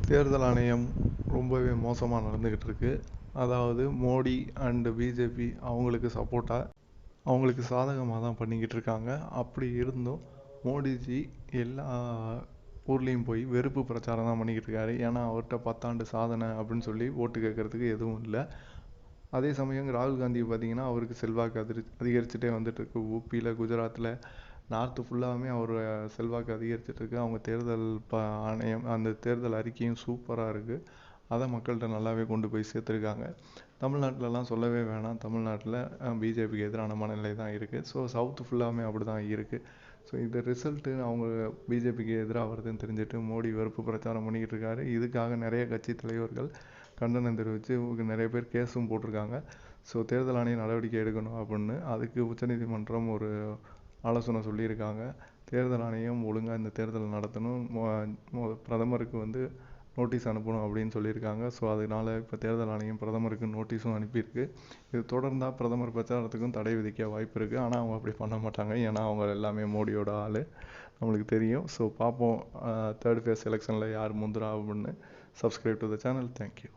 தேர்தல் ஆணையம் ரொம்பவே மோசமாக நடந்துக்கிட்டு இருக்கு. அதாவது மோடி அண்டு பிஜேபி அவங்களுக்கு சப்போர்ட்டாக அவங்களுக்கு சாதகமாக தான் பண்ணிக்கிட்டு இருக்காங்க. அப்படி இருந்தும் மோடிஜி எல்லா ஊர்லேயும் போய் வெறுப்பு பிரச்சாரம் தான் பண்ணிக்கிட்டு இருக்காரு. ஏன்னா அவர்கிட்ட 10 ஆண்டு சாதனை அப்படின்னு சொல்லி ஓட்டு கேட்கறதுக்கு எதுவும் இல்லை. அதே சமயம் ராகுல் காந்தி பார்த்தீங்கன்னா அவருக்கு செல்வாக்கு அதிகரிச்சுட்டே வந்துட்டு இருக்கு. ஊபியில், குஜராத்தில், நார்த்து ஃபுல்லாகவே அவர் செல்வாக்கு அதிகரிச்சுட்டு இருக்கு. அவங்க தேர்தல் ஆணையம் அந்த தேர்தல் அறிக்கையும் சூப்பராக இருக்குது. அதை மக்கள்கிட்ட நல்லாவே கொண்டு போய் சேர்த்துருக்காங்க. தமிழ்நாட்டிலலாம் சொல்லவே வேணாம். தமிழ்நாட்டில் பிஜேபிக்கு எதிரான மனநிலை தான் இருக்குது. ஸோ சவுத்து ஃபுல்லாகவே அப்படி தான் இருக்குது. ஸோ இந்த ரிசல்ட்டு அவங்க பிஜேபிக்கு எதிராக வருதுன்னு தெரிஞ்சுட்டு மோடி வெறுப்பு பிரச்சாரம் பண்ணிக்கிட்டு இருக்காரு. இதுக்காக நிறைய கட்சி தலைவர்கள் கண்டனம் தெரிவித்து நிறைய பேர் கேஸும் போட்டிருக்காங்க. ஸோ தேர்தல் ஆணையம் நடவடிக்கை எடுக்கணும் அப்படின்னு. அதுக்கு உச்சநீதிமன்றம் ஒரு ஆலோசனை சொல்லியிருக்காங்க. தேர்தல் ஆணையம் ஒழுங்காக இந்த தேர்தல் நடத்தணும், பிரதமருக்கு நோட்டீஸ் அனுப்பணும் அப்படின்னு சொல்லியிருக்காங்க. ஸோ அதனால இப்போ தேர்தல் ஆணையம் பிரதமருக்கு நோட்டீஸும் அனுப்பியிருக்கு. இது தொடர்ந்தால் பிரதமர் பிரச்சாரத்துக்கும் தடை விதிக்க வாய்ப்பு இருக்குது. ஆனால் அவங்க அப்படி பண்ண மாட்டாங்க. ஏன்னா அவங்க எல்லாமே மோடியோட ஆள், நம்மளுக்கு தெரியும். ஸோ பார்ப்போம் 3rd phase எலெக்ஷனில் யார் முந்துரா அப்படின்னு. Subscribe to the channel. Thank you.